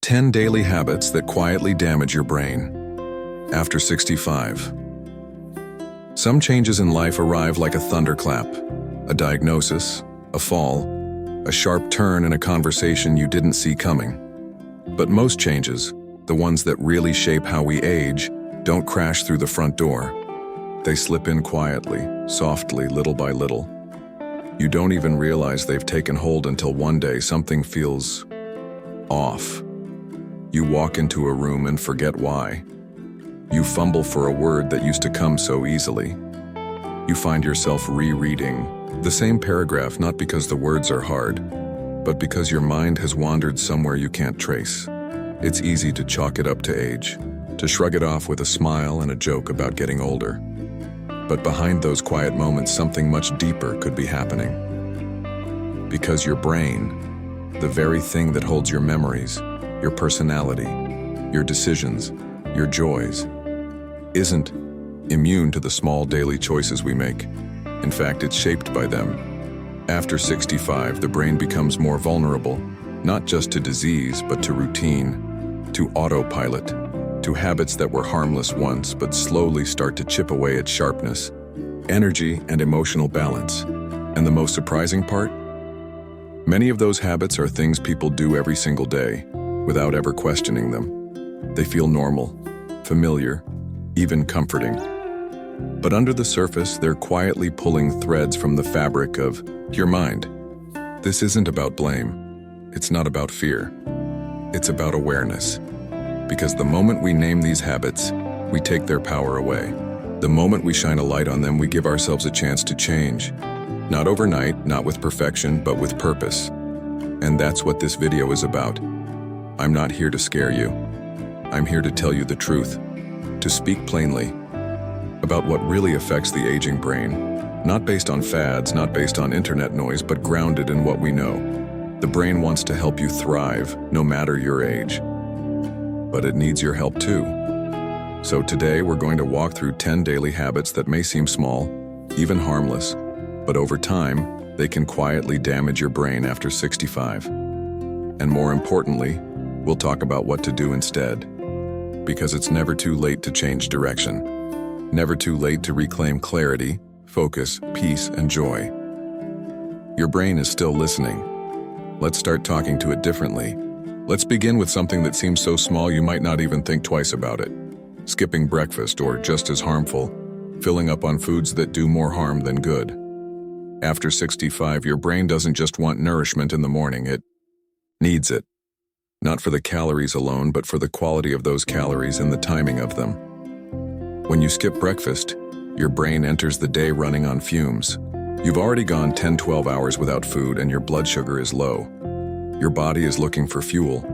10 daily habits that quietly damage your brain. After 65. Some changes in life arrive like a thunderclap. A diagnosis, a fall, a sharp turn in a conversation you didn't see coming. But most changes, the ones that really shape how we age, don't crash through the front door. They slip in quietly, softly, little by little. You don't even realize they've taken hold until one day something feels off. You walk into a room and forget why. You fumble for a word that used to come so easily. You find yourself rereading the same paragraph not because the words are hard, but because your mind has wandered somewhere you can't trace. It's easy to chalk it up to age, to shrug it off with a smile and a joke about getting older. But behind those quiet moments, something much deeper could be happening. Because your brain, the very thing that holds your memories, your personality, your decisions, your joys, isn't immune to the small daily choices we make. In fact, it's shaped by them. After 65, the brain becomes more vulnerable, not just to disease, but to routine, to autopilot, to habits that were harmless once but slowly start to chip away at sharpness, energy, and emotional balance. And the most surprising part? Many of those habits are things people do every single day, without ever questioning them. They feel normal, familiar, even comforting. But under the surface, they're quietly pulling threads from the fabric of your mind. This isn't about blame. It's not about fear. It's about awareness. Because the moment we name these habits, we take their power away. The moment we shine a light on them, we give ourselves a chance to change. Not overnight, not with perfection, but with purpose. And that's what this video is about. I'm not here to scare you. I'm here to tell you the truth, to speak plainly about what really affects the aging brain, not based on fads, not based on internet noise, but grounded in what we know. The brain wants to help you thrive, no matter your age. But it needs your help too. So today we're going to walk through 10 daily habits that may seem small, even harmless, but over time, they can quietly damage your brain after 65. And more importantly, we'll talk about what to do instead. Because it's never too late to change direction. Never too late to reclaim clarity, focus, peace, and joy. Your brain is still listening. Let's start talking to it differently. Let's begin with something that seems so small you might not even think twice about it. Skipping breakfast, or just as harmful, filling up on foods that do more harm than good. After 65, your brain doesn't just want nourishment in the morning, it needs it. Not for the calories alone, but for the quality of those calories and the timing of them. When you skip breakfast, your brain enters the day running on fumes. You've already gone 10-12 hours without food and your blood sugar is low. Your body is looking for fuel,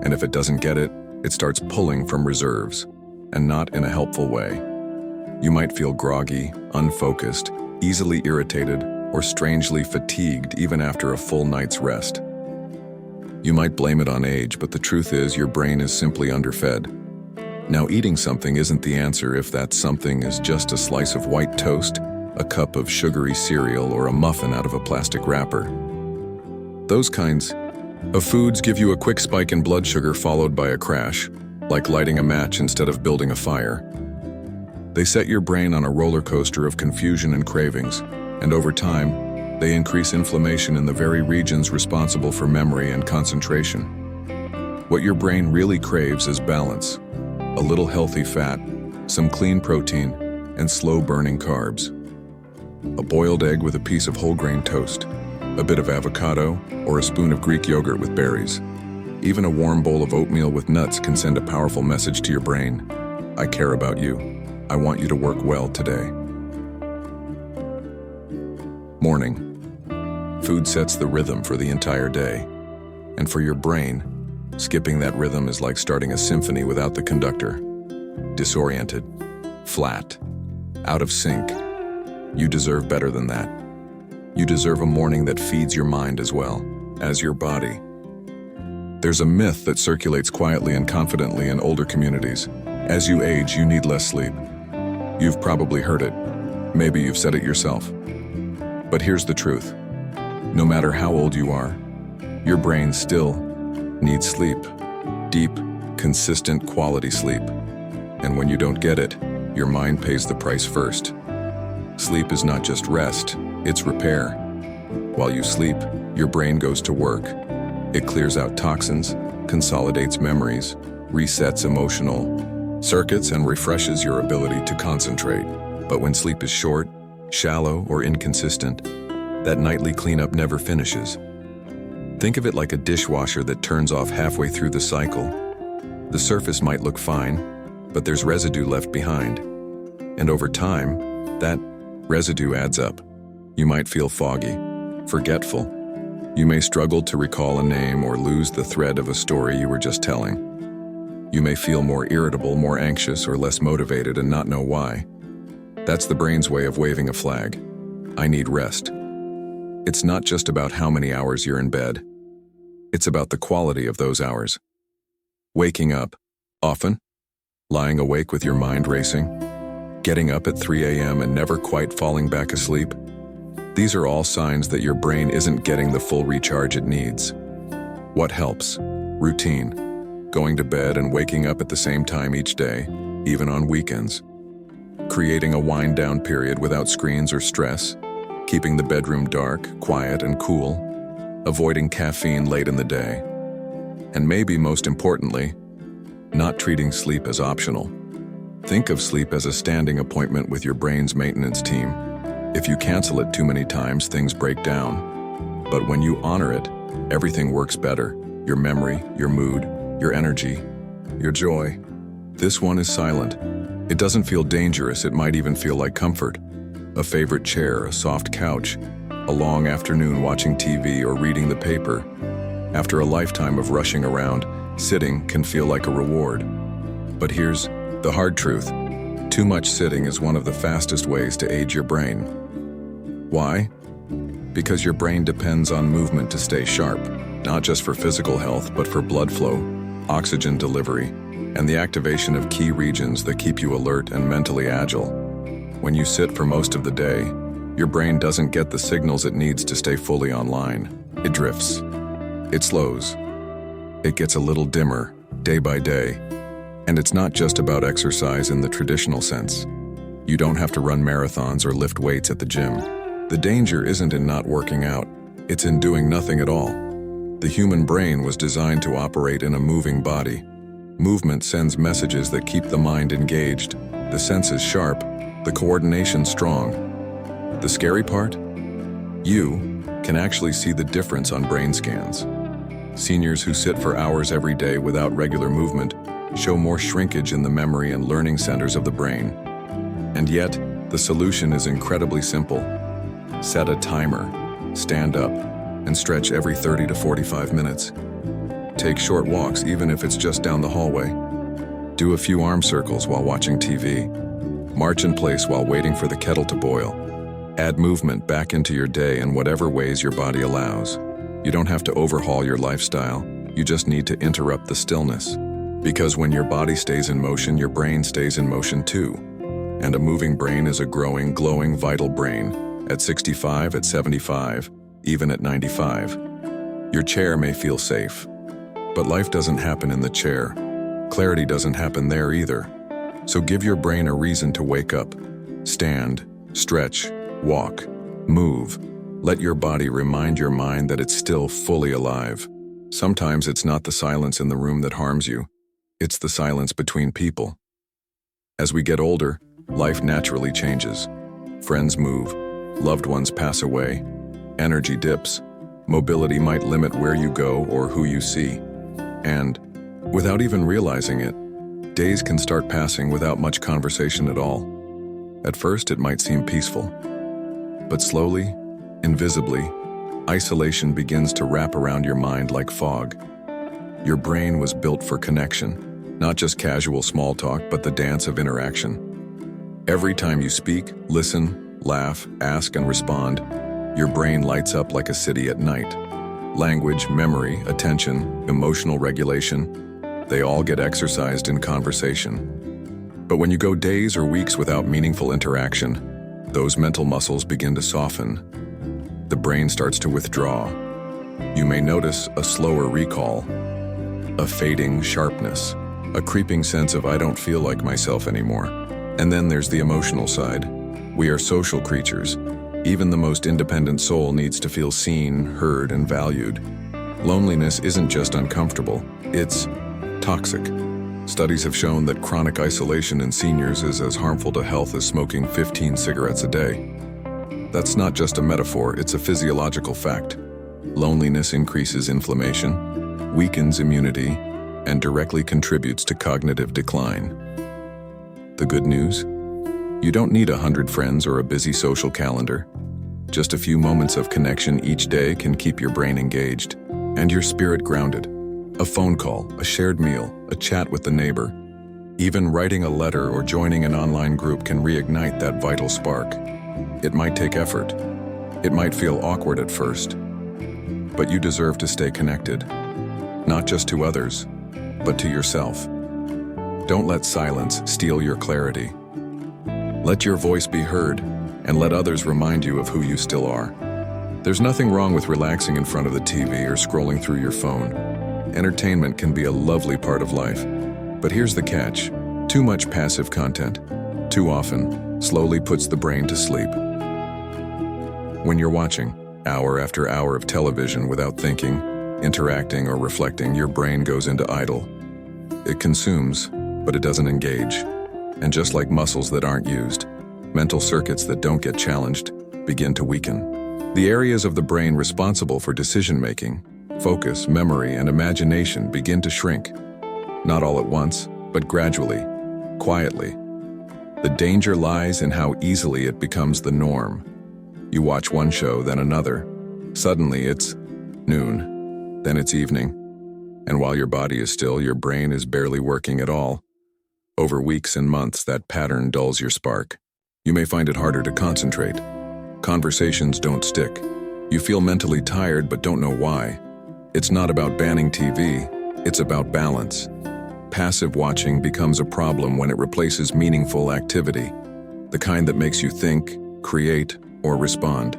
and if it doesn't get it, it starts pulling from reserves, and not in a helpful way. You might feel groggy, unfocused, easily irritated, or strangely fatigued even after a full night's rest. You might blame it on age, but the truth is your brain is simply underfed. Now, eating something isn't the answer if that something is just a slice of white toast, a cup of sugary cereal, or a muffin out of a plastic wrapper. Those kinds of foods give you a quick spike in blood sugar followed by a crash, like lighting a match instead of building a fire. They set your brain on a roller coaster of confusion and cravings, and over time, they increase inflammation in the very regions responsible for memory and concentration. What your brain really craves is balance. A little healthy fat, some clean protein, and slow-burning carbs. A boiled egg with a piece of whole grain toast, a bit of avocado, or a spoon of Greek yogurt with berries. Even a warm bowl of oatmeal with nuts can send a powerful message to your brain. I care about you. I want you to work well today. Morning. Food sets the rhythm for the entire day. And for your brain, skipping that rhythm is like starting a symphony without the conductor. Disoriented, flat, out of sync. You deserve better than that. You deserve a morning that feeds your mind as well as your body. There's a myth that circulates quietly and confidently in older communities. As you age, you need less sleep. You've probably heard it. Maybe you've said it yourself. But here's the truth. No matter how old you are, your brain still needs sleep Deep, consistent quality sleep. And when you don't get it, your mind pays the price first. Sleep is not just rest, it's repair. While you sleep, your brain goes to work. It clears out toxins, consolidates memories, resets emotional circuits, and refreshes your ability to concentrate. But when sleep is short, shallow, or inconsistent, that nightly cleanup never finishes. Think of it like a dishwasher that turns off halfway through the cycle. The surface might look fine, but there's residue left behind. And over time, that residue adds up. You might feel foggy, forgetful. You may struggle to recall a name or lose the thread of a story you were just telling. You may feel more irritable, more anxious, or less motivated and not know why. That's the brain's way of waving a flag. I need rest. It's not just about how many hours you're in bed. It's about the quality of those hours. Waking up, often, lying awake with your mind racing, getting up at 3 a.m. and never quite falling back asleep. These are all signs that your brain isn't getting the full recharge it needs. What helps? Routine. Going to bed and waking up at the same time each day, even on weekends. Creating a wind-down period without screens or stress. Keeping the bedroom dark, quiet, and cool. Avoiding caffeine late in the day. And maybe most importantly, not treating sleep as optional. Think of sleep as a standing appointment with your brain's maintenance team. If you cancel it too many times, things break down. But when you honor it, everything works better. Your memory, your mood, your energy, your joy. This one is silent. It doesn't feel dangerous, it might even feel like comfort. A favorite chair, a soft couch, a long afternoon watching TV or reading the paper. After a lifetime of rushing around, sitting can feel like a reward. But here's the hard truth. Too much sitting is one of the fastest ways to age your brain. Why? Because your brain depends on movement to stay sharp, not just for physical health, but for blood flow, oxygen delivery, and the activation of key regions that keep you alert and mentally agile. When you sit for most of the day, your brain doesn't get the signals it needs to stay fully online. It drifts. It slows. It gets a little dimmer, day by day. And it's not just about exercise in the traditional sense. You don't have to run marathons or lift weights at the gym. The danger isn't in not working out, it's in doing nothing at all. The human brain was designed to operate in a moving body. Movement sends messages that keep the mind engaged, the senses sharp, the coordination strong. The scary part? You can actually see the difference on brain scans. Seniors who sit for hours every day without regular movement show more shrinkage in the memory and learning centers of the brain. And yet, the solution is incredibly simple. Set a timer, stand up, and stretch every 30 to 45 minutes. Take short walks even if it's just down the hallway. Do a few arm circles while watching TV. March in place while waiting for the kettle to boil. Add movement back into your day in whatever ways your body allows. You don't have to overhaul your lifestyle, you just need to interrupt the stillness. Because when your body stays in motion, your brain stays in motion too. And a moving brain is a growing, glowing, vital brain. At 65, at 75, even at 95. Your chair may feel safe, but life doesn't happen in the chair. Clarity doesn't happen there either. So give your brain a reason to wake up. Stand, stretch, walk, move. Let your body remind your mind that it's still fully alive. Sometimes it's not the silence in the room that harms you. It's the silence between people. As we get older, life naturally changes. Friends move, loved ones pass away, energy dips, mobility might limit where you go or who you see. And, without even realizing it, days can start passing without much conversation at all. At first, it might seem peaceful. But slowly, invisibly, isolation begins to wrap around your mind like fog. Your brain was built for connection, not just casual small talk, but the dance of interaction. Every time you speak, listen, laugh, ask, and respond, your brain lights up like a city at night. Language, memory, attention, emotional regulation, they all get exercised in conversation. But when you go days or weeks without meaningful interaction, those mental muscles begin to soften. The brain starts to withdraw. You may notice a slower recall, a fading sharpness, a creeping sense of I don't feel like myself anymore. And then there's the emotional side. We are social creatures. Even the most independent soul needs to feel seen, heard, and valued. Loneliness isn't just uncomfortable, it's toxic. Studies have shown that chronic isolation in seniors is as harmful to health as smoking 15 cigarettes a day. That's not just a metaphor, it's a physiological fact. Loneliness increases inflammation, weakens immunity, and directly contributes to cognitive decline. The good news? You don't need 100 friends or a busy social calendar. Just a few moments of connection each day can keep your brain engaged and your spirit grounded. A phone call, a shared meal, a chat with the neighbor. Even writing a letter or joining an online group can reignite that vital spark. It might take effort. It might feel awkward at first. But you deserve to stay connected. Not just to others, but to yourself. Don't let silence steal your clarity. Let your voice be heard, and let others remind you of who you still are. There's nothing wrong with relaxing in front of the TV or scrolling through your phone. Entertainment can be a lovely part of life. But here's the catch. Too much passive content, too often, slowly puts the brain to sleep. When you're watching hour after hour of television without thinking, interacting, or reflecting, your brain goes into idle. It consumes, but it doesn't engage. And just like muscles that aren't used, mental circuits that don't get challenged begin to weaken. The areas of the brain responsible for decision-making, focus, memory, and imagination begin to shrink. Not all at once, but gradually, quietly. The danger lies in how easily it becomes the norm. You watch one show, then another. Suddenly it's noon, then it's evening. And while your body is still, your brain is barely working at all. Over weeks and months, that pattern dulls your spark. You may find it harder to concentrate. Conversations don't stick. You feel mentally tired but don't know why. It's not about banning TV, it's about balance. Passive watching becomes a problem when it replaces meaningful activity, the kind that makes you think, create, or respond.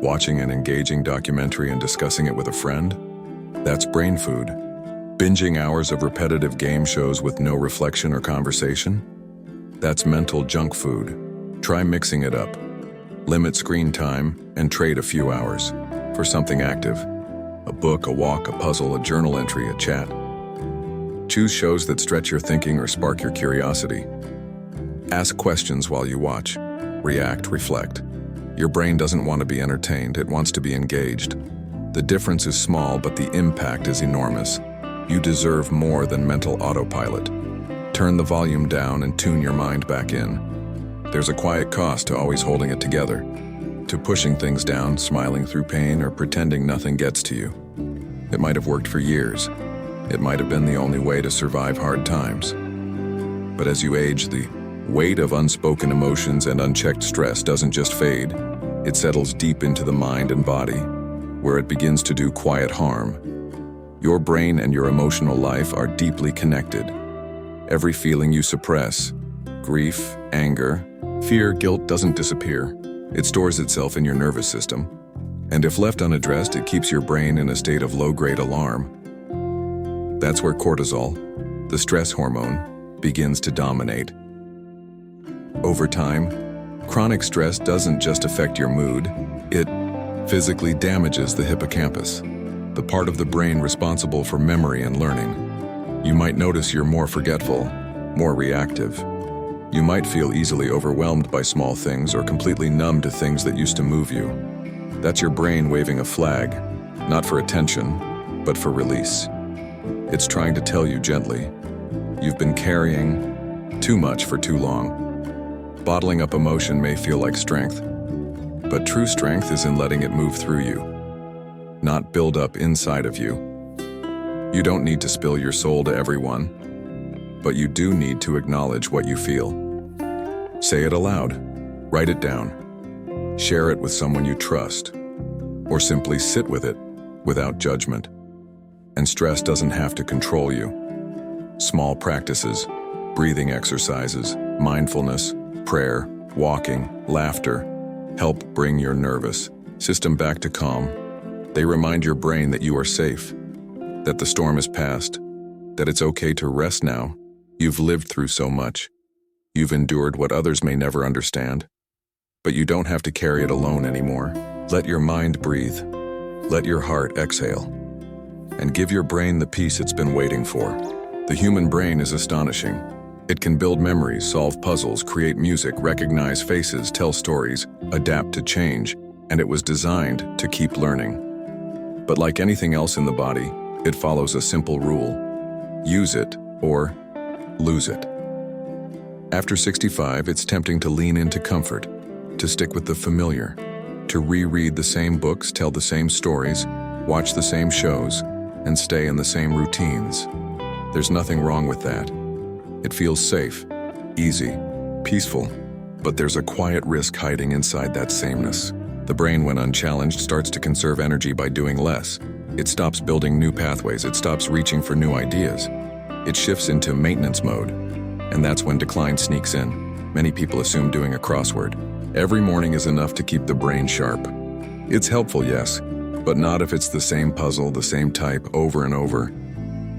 Watching an engaging documentary and discussing it with a friend? That's brain food. Binging hours of repetitive game shows with no reflection or conversation? That's mental junk food. Try mixing it up. Limit screen time and trade a few hours for something active. A book, a walk, a puzzle, a journal entry, a chat. Choose shows that stretch your thinking or spark your curiosity. Ask questions while you watch. React, reflect. Your brain doesn't want to be entertained, it wants to be engaged. The difference is small, but the impact is enormous. You deserve more than mental autopilot. Turn the volume down and tune your mind back in. There's a quiet cost to always holding it together, to pushing things down, smiling through pain, or pretending nothing gets to you. It might have worked for years. It might have been the only way to survive hard times. But as you age, the weight of unspoken emotions and unchecked stress doesn't just fade. It settles deep into the mind and body, where it begins to do quiet harm. Your brain and your emotional life are deeply connected. Every feeling you suppress, grief, anger, fear, guilt, doesn't disappear. It stores itself in your nervous system. And if left unaddressed, it keeps your brain in a state of low-grade alarm. That's where cortisol, the stress hormone, begins to dominate. Over time, chronic stress doesn't just affect your mood, it physically damages the hippocampus, the part of the brain responsible for memory and learning. You might notice you're more forgetful, more reactive. You might feel easily overwhelmed by small things or completely numb to things that used to move you. That's your brain waving a flag, not for attention, but for release. It's trying to tell you gently, you've been carrying too much for too long. Bottling up emotion may feel like strength, but true strength is in letting it move through you, not build up inside of you. You don't need to spill your soul to everyone, but you do need to acknowledge what you feel. Say it aloud, write it down, share it with someone you trust, or simply sit with it without judgment. And stress doesn't have to control you. Small practices, breathing exercises, mindfulness, prayer, walking, laughter, help bring your nervous system back to calm. They remind your brain that you are safe, that the storm is past, that it's okay to rest now. You've lived through so much. You've endured what others may never understand. But you don't have to carry it alone anymore. Let your mind breathe. Let your heart exhale. And give your brain the peace it's been waiting for. The human brain is astonishing. It can build memories, solve puzzles, create music, recognize faces, tell stories, adapt to change, and it was designed to keep learning. But like anything else in the body, it follows a simple rule: use it or lose it. After 65, it's tempting to lean into comfort, to stick with the familiar, to reread the same books, tell the same stories, watch the same shows, and stay in the same routines. There's nothing wrong with that. It feels safe, easy, peaceful, but there's a quiet risk hiding inside that sameness. The brain, when unchallenged, starts to conserve energy by doing less. It stops building new pathways, it stops reaching for new ideas. It shifts into maintenance mode, and that's when decline sneaks in. Many people assume doing a crossword every morning is enough to keep the brain sharp. It's helpful, yes, but not if it's the same puzzle, the same type, over and over.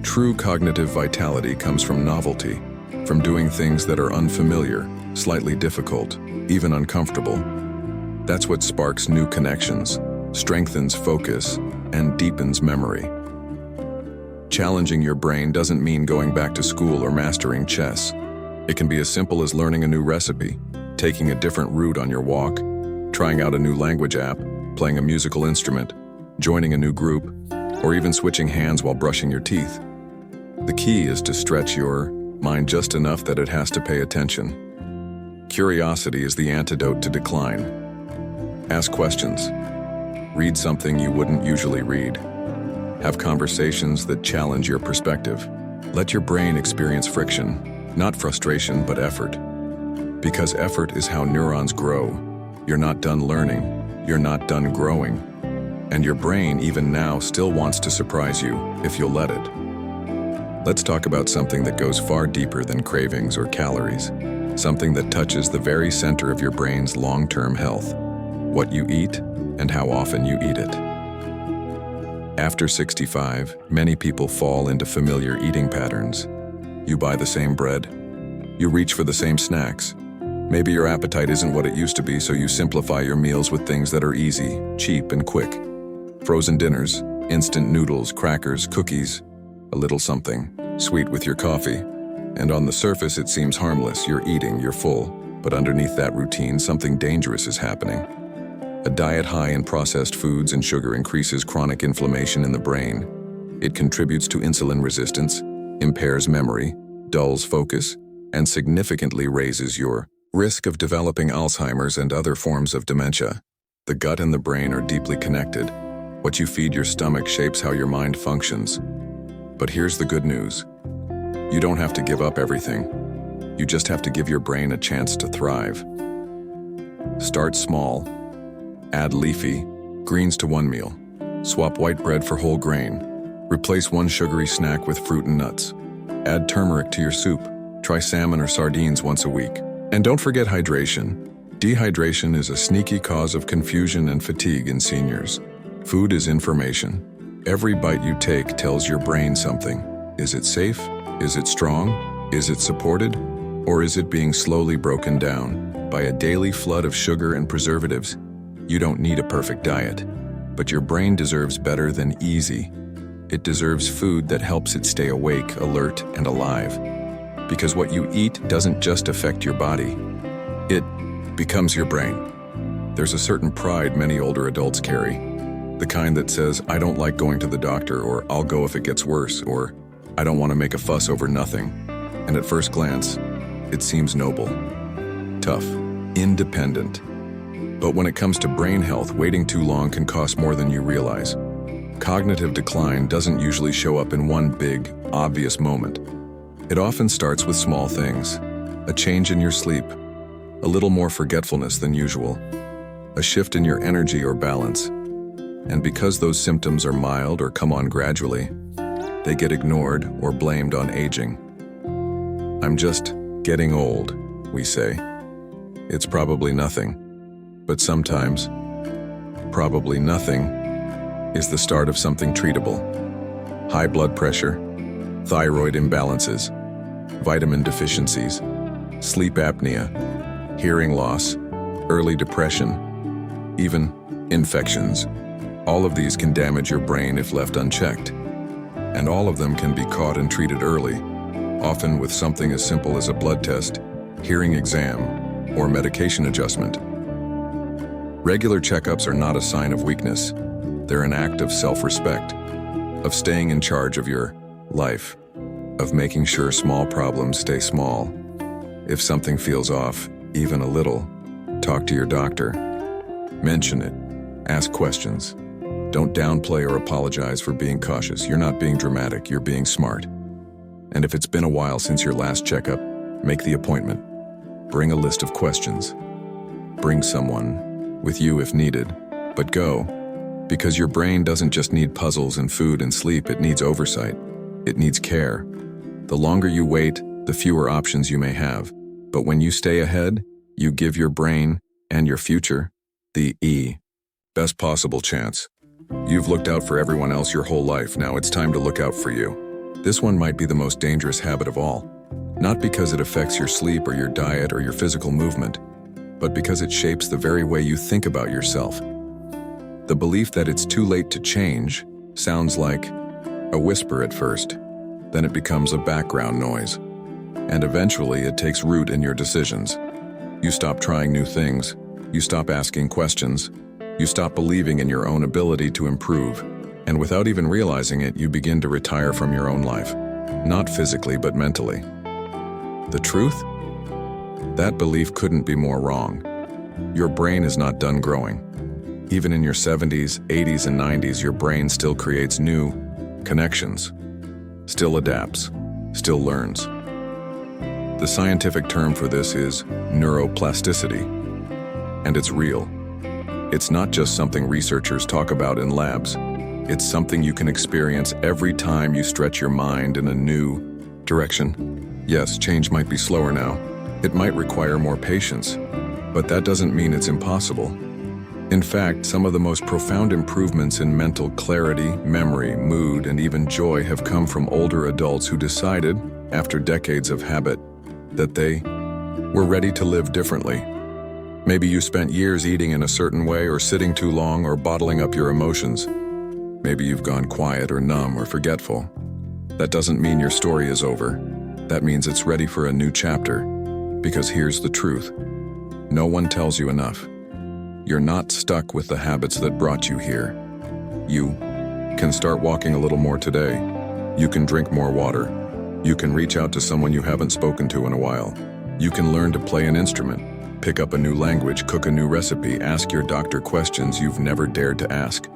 True cognitive vitality comes from novelty, from doing things that are unfamiliar, slightly difficult, even uncomfortable. That's what sparks new connections, strengthens focus, and deepens memory. Challenging your brain doesn't mean going back to school or mastering chess. It can be as simple as learning a new recipe, taking a different route on your walk, trying out a new language app, playing a musical instrument, joining a new group, or even switching hands while brushing your teeth. The key is to stretch your mind just enough that it has to pay attention. Curiosity is the antidote to decline. Ask questions. Read something you wouldn't usually read. Have conversations that challenge your perspective. Let your brain experience friction, not frustration, but effort. Because effort is how neurons grow. You're not done learning. You're not done growing. And your brain, even now, still wants to surprise you if you'll let it. Let's talk about something that goes far deeper than cravings or calories. Something that touches the very center of your brain's long-term health. What you eat and how often you eat it. After 65, many people fall into familiar eating patterns. You buy the same bread. You reach for the same snacks. Maybe your appetite isn't what it used to be, so you simplify your meals with things that are easy, cheap, and quick. Frozen dinners, instant noodles, crackers, cookies, a little something sweet with your coffee. And on the surface, it seems harmless. You're eating, you're full. But underneath that routine, something dangerous is happening. A diet high in processed foods and sugar increases chronic inflammation in the brain. It contributes to insulin resistance, impairs memory, dulls focus, and significantly raises your risk of developing Alzheimer's and other forms of dementia. The gut and the brain are deeply connected. What you feed your stomach shapes how your mind functions. But here's the good news. You don't have to give up everything. You just have to give your brain a chance to thrive. Start small. Add leafy greens to one meal. Swap white bread for whole grain. Replace one sugary snack with fruit and nuts. Add turmeric to your soup. Try salmon or sardines once a week. And don't forget hydration. Dehydration is a sneaky cause of confusion and fatigue in seniors. Food is information. Every bite you take tells your brain something. Is it safe? Is it strong? Is it supported? Or is it being slowly broken down by a daily flood of sugar and preservatives? You don't need a perfect diet, but your brain deserves better than easy. It deserves food that helps it stay awake, alert, and alive. Because what you eat doesn't just affect your body, it becomes your brain. There's a certain pride many older adults carry. The kind that says, I don't like going to the doctor, or I'll go if it gets worse, or I don't want to make a fuss over nothing. And at first glance, it seems noble, tough, independent. But when it comes to brain health, waiting too long can cost more than you realize. Cognitive decline doesn't usually show up in one big, obvious moment. It often starts with small things. A change in your sleep, a little more forgetfulness than usual, a shift in your energy or balance. And because those symptoms are mild or come on gradually, they get ignored or blamed on aging. I'm just getting old, we say. It's probably nothing. But sometimes, probably nothing is the start of something treatable. High blood pressure, thyroid imbalances, vitamin deficiencies, sleep apnea, hearing loss, early depression, even infections. All of these can damage your brain if left unchecked. And all of them can be caught and treated early, often with something as simple as a blood test, hearing exam, or medication adjustment. Regular checkups are not a sign of weakness. They're an act of self-respect, of staying in charge of your life, of making sure small problems stay small. If something feels off, even a little, talk to your doctor. Mention it. Ask questions. Don't downplay or apologize for being cautious. You're not being dramatic, you're being smart. And if it's been a while since your last checkup, make the appointment. Bring a list of questions. Bring someone with you if needed, but go. Because your brain doesn't just need puzzles and food and sleep, it needs oversight. It needs care. The longer you wait, the fewer options you may have. But when you stay ahead, you give your brain and your future the best possible chance. You've looked out for everyone else your whole life. Now it's time to look out for you. This one might be the most dangerous habit of all. Not because it affects your sleep or your diet or your physical movement, but because it shapes the very way you think about yourself. The belief that it's too late to change sounds like a whisper at first. Then it becomes a background noise. And eventually it takes root in your decisions. You stop trying new things. You stop asking questions. You stop believing in your own ability to improve. And without even realizing it, you begin to retire from your own life. Not physically, but mentally. The truth? That belief couldn't be more wrong. Your brain is not done growing. Even in your 70s, 80s, and 90s, your brain still creates new connections, still adapts, still learns. The scientific term for this is neuroplasticity, and it's real. It's not just something researchers talk about in labs. It's something you can experience every time you stretch your mind in a new direction. Yes, change might be slower now. It might require more patience, but that doesn't mean it's impossible. In fact, some of the most profound improvements in mental clarity, memory, mood, and even joy have come from older adults who decided, after decades of habit, that they were ready to live differently. Maybe you spent years eating in a certain way or sitting too long or bottling up your emotions. Maybe you've gone quiet or numb or forgetful. That doesn't mean your story is over. That means it's ready for a new chapter. Because here's the truth. No one tells you enough. You're not stuck with the habits that brought you here. You can start walking a little more today. You can drink more water. You can reach out to someone you haven't spoken to in a while. You can learn to play an instrument, pick up a new language, cook a new recipe, ask your doctor questions you've never dared to ask.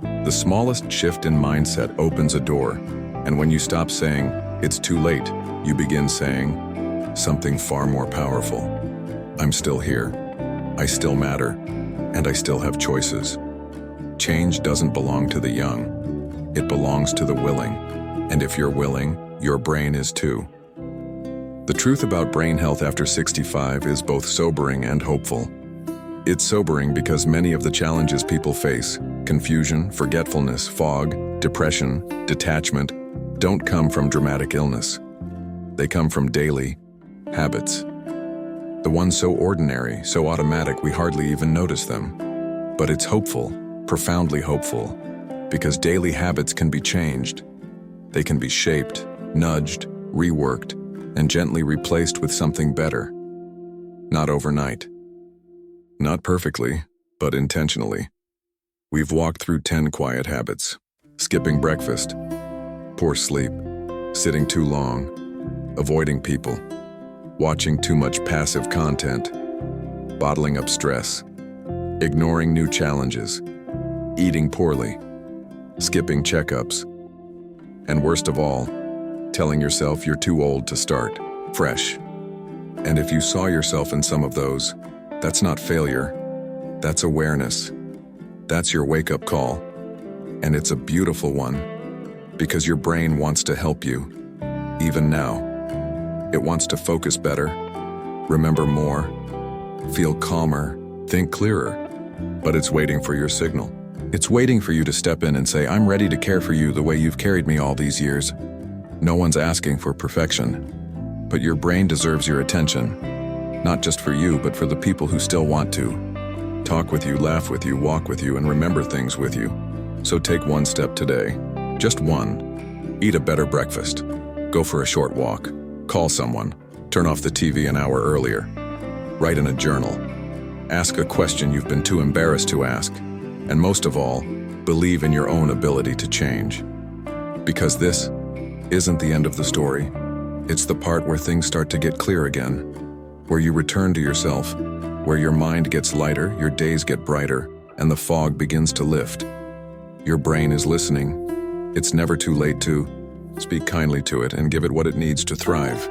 The smallest shift in mindset opens a door, and when you stop saying, "It's too late," you begin saying something far more powerful. "I'm still here. I still matter. And I still have choices." Change doesn't belong to the young. It belongs to the willing. And if you're willing, your brain is too. The truth about brain health after 65 is both sobering and hopeful. It's sobering because many of the challenges people face, confusion, forgetfulness, fog, depression, detachment, don't come from dramatic illness. They come from daily habits. The ones so ordinary, so automatic we hardly even notice them. But it's hopeful, profoundly hopeful, because daily habits can be changed. They can be shaped, nudged, reworked, and gently replaced with something better. Not overnight. Not perfectly, but intentionally. We've walked through 10 quiet habits: skipping breakfast, poor sleep, sitting too long, avoiding people, watching too much passive content, bottling up stress, ignoring new challenges, eating poorly, skipping checkups, and worst of all, telling yourself you're too old to start fresh. And if you saw yourself in some of those, that's not failure, that's awareness. That's your wake-up call. And it's a beautiful one, because your brain wants to help you, even now. It wants to focus better, remember more, feel calmer, think clearer, but it's waiting for your signal. It's waiting for you to step in and say, "I'm ready to care for you the way you've carried me all these years." No one's asking for perfection, but your brain deserves your attention, not just for you, but for the people who still want to. Talk with you, laugh with you, walk with you, and remember things with you. So take one step today. Just one. Eat a better breakfast. Go for a short walk. Call someone. Turn off the TV an hour earlier. Write in a journal. Ask a question you've been too embarrassed to ask. And most of all, believe in your own ability to change. Because this isn't the end of the story. It's the part where things start to get clear again, where you return to yourself, where your mind gets lighter, your days get brighter, and the fog begins to lift. Your brain is listening. It's never too late to speak kindly to it and give it what it needs to thrive.